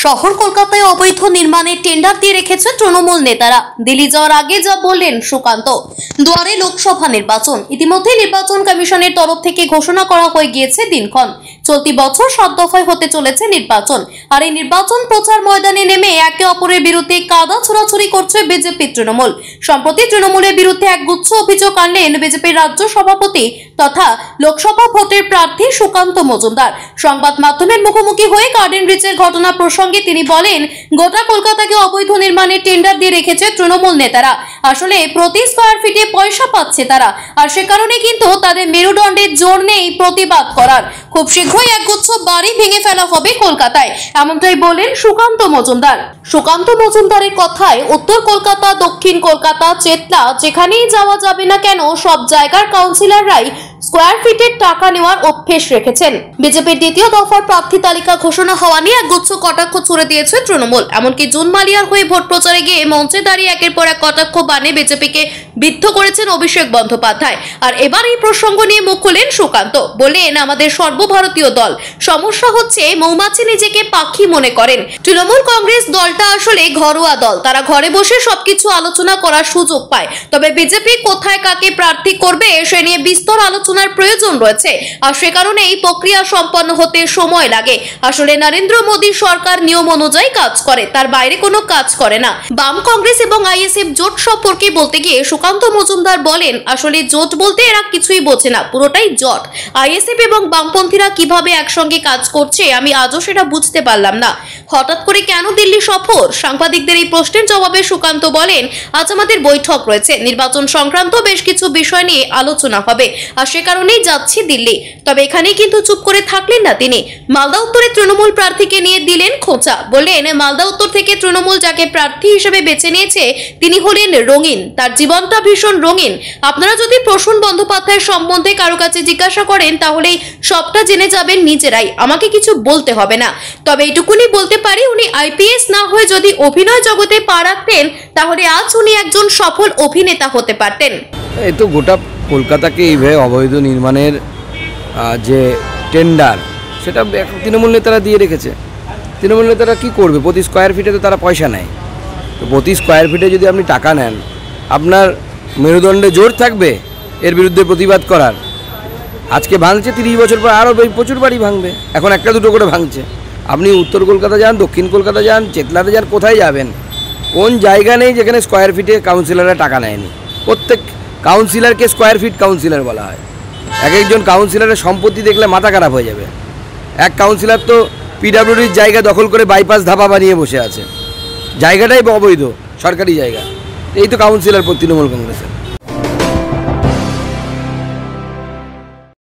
শহর কলকাতায় অবৈধ নির্মাণের টেন্ডার দিয়ে রেখেছে তৃণমূল নেতারা। দিল্লি যাওয়ার আগে যা বললেন সুকান্ত। দুয়ারে লোকসভা নির্বাচন, ইতিমধ্যে নির্বাচন কমিশনের তরফ থেকে ঘোষণা করা হয়ে গিয়েছে দিনক্ষণ। চলতি বছর 7 দফায় হতে চলেছে নির্বাচন। আর এই নির্বাচন প্রচার ময়দানে নেমে একে অপরের বিরুদ্ধে কাদা ছোড়াছুড়ি করছে বিজেপি তৃণমূল। সম্প্রতি তৃণমূলের বিরুদ্ধে এক গুচ্ছ অভিযোগ আনলেন বিজেপির রাজ্য সভাপতি তথা লোকসভা ভোটের প্রার্থী সুকান্ত মজুমদার। সংবাদ মাধ্যমের মুখোমুখি হয়ে গার্ডেন রিচের ঘটনা প্রসঙ্গে তিনি বলেন, গোটা কলকাতাকে অবৈধ নির্মাণের টেন্ডার দিয়ে রেখেছে তৃণমূল নেতারা। আসলে প্রতি স্কয়ার ফিটে পয়সা পাচ্ছে তারা, আর সে কারণে কিন্তু তাদের মেরুদণ্ডের জোর নেই প্রতিবাদ করার। খুব শীঘ্রই একগুচ্ছ বাড়ি ভেঙে ফেলা হবে কলকাতায়, এমনটাই বলেন সুকান্ত মজুমদার। সুকান্ত মজুমদারের কথায় উত্তর কলকাতা, দক্ষিণ কলকাতা, চেতলা যেখানেই যাওয়া যাবে না কেন সব জায়গার কাউন্সিলররাই স্কয়ার ফিটের টাকা নেওয়ার অভ্যেস রেখেছেন। বিজেপির দ্বিতীয় দফার প্রার্থী তালিকা ঘোষণা হওয়া নিয়ে একগুচ্ছ কটাক্ষ ছুড়ে দিয়েছে তৃণমূল। এমনকি জুন মালিয়ার হয়ে ভোট প্রচারে গিয়ে মঞ্চে দাঁড়িয়ে একের পর এক কটাক্ষ বানে বিজেপিকে বিদ্ধ করেছেন অভিষেক বন্দ্যোপাধ্যায়। আর এবার এই প্রসঙ্গ নিয়ে মুখ খুলেন সুকান্ত, বলেন আমাদের সর্বভারতীয় দল। সমস্যা হচ্ছে মৌমাছি নিজেকে পাখি মনে করেন। তৃণমূল কংগ্রেস দলটা আসলে ঘরোয়া দল, তারা ঘরে বসে সবকিছু আলোচনা করার সুযোগ পায়। তবে বিজেপি কোথায় কাকে প্রার্থী করবে সে নিয়ে বিস্তর আলোচনার প্রয়োজন রয়েছে, আর সে কারণে এই প্রক্রিয়া সম্পন্ন হতে সময় লাগে। আসলে নরেন্দ্র মোদী সরকার নিয়ম অনুযায়ী কাজ করে, তার বাইরে কোনো কাজ করে না। বাম কংগ্রেস এবং আইএসএফ জোট সম্পর্কে বলতে গিয়ে সুকান্ত মজুমদার বলেন, আসলে জোট বলতে এরা কিছুই বোঝে না, পুরোটাই জট। আইএসএফ এবং বামপন্থীরা কিভাবে একসঙ্গে কাজ করছে আমি আজও সেটা বুঝতে পারলাম না। হঠাৎ করে কেন দিল্লি সফর? সাংবাদিকদের এই প্রশ্নের জবাবে সুকান্ত বলেন, আজ আমাদের বৈঠক রয়েছে, নির্বাচন সংক্রান্ত বেশ কিছু বিষয় নিয়ে আলোচনা হবে, আর সে কারণেই যাচ্ছি দিল্লি। তবে এখানে কিন্তু চুপ করে থাকলেন না তিনি। মালদা উত্তরে তৃণমূল প্রার্থীকে নিয়ে দিলেন খোঁচা, বললেন মালদা উত্তর থেকে তৃণমূল যাকে প্রার্থী হিসেবে বেছে নিয়েছে তিনি হলেন রঙিন, তার জীবনটা ভীষণ রঙিন। আপনারা যদি প্রসূন বন্দ্যোপাধ্যায়ের সম্বন্ধে কারো কাছে জিজ্ঞাসা করেন তাহলেই সবটা জেনে যাবেন নিজেরাই, আমাকে কিছু বলতে হবে না। তবে এইটুকুনি বলতে পারি, উনি আইপিএস না হয়ে যদি অভিনয় জগতে পা রাখতেন তাহলে আজ উনি একজন সফল অভিনেতা হতে পারতেন। এই তো গোটা কলকাতাকে এইভাবে অবৈধ নির্মাণের যে টেন্ডার সেটা তৃণমূল নেতারা দিয়ে রেখেছে। তৃণমূল নেতারা কী করবে? প্রতি স্কয়ার ফিটে তো তারা পয়সা নেয়। তো প্রতি স্কয়ার ফিটে যদি আপনি টাকা নেন, আপনার মেরুদণ্ডে জোর থাকবে এর বিরুদ্ধে প্রতিবাদ করার। আজকে ভাঙছে, 30 বছর পর আরও প্রচুর বাড়ি ভাঙবে। এখন একটা দুটো করে ভাঙছে। আপনি উত্তর কলকাতা যান, দক্ষিণ কলকাতা যান, চেতলাতে যান, কোথায় যাবেন? কোন জায়গা নেই যেখানে স্কয়ার ফিটে কাউন্সিলররা টাকা নেয়নি? প্রত্যেক কাউন্সিলরকে স্কয়ার ফিট কাউন্সিলর বলা হয়। এক একজন কাউন্সিলরের সম্পত্তি দেখলে মাথা খারাপ হয়ে যাবে। এক কাউন্সিলর তো পিডাব্লিউডির জায়গা দখল করে বাইপাস ধাবা বানিয়ে বসে আছে, জায়গাটাই অবৈধ, সরকারি জায়গা। এই তো কাউন্সিলর তৃণমূল কংগ্রেসের।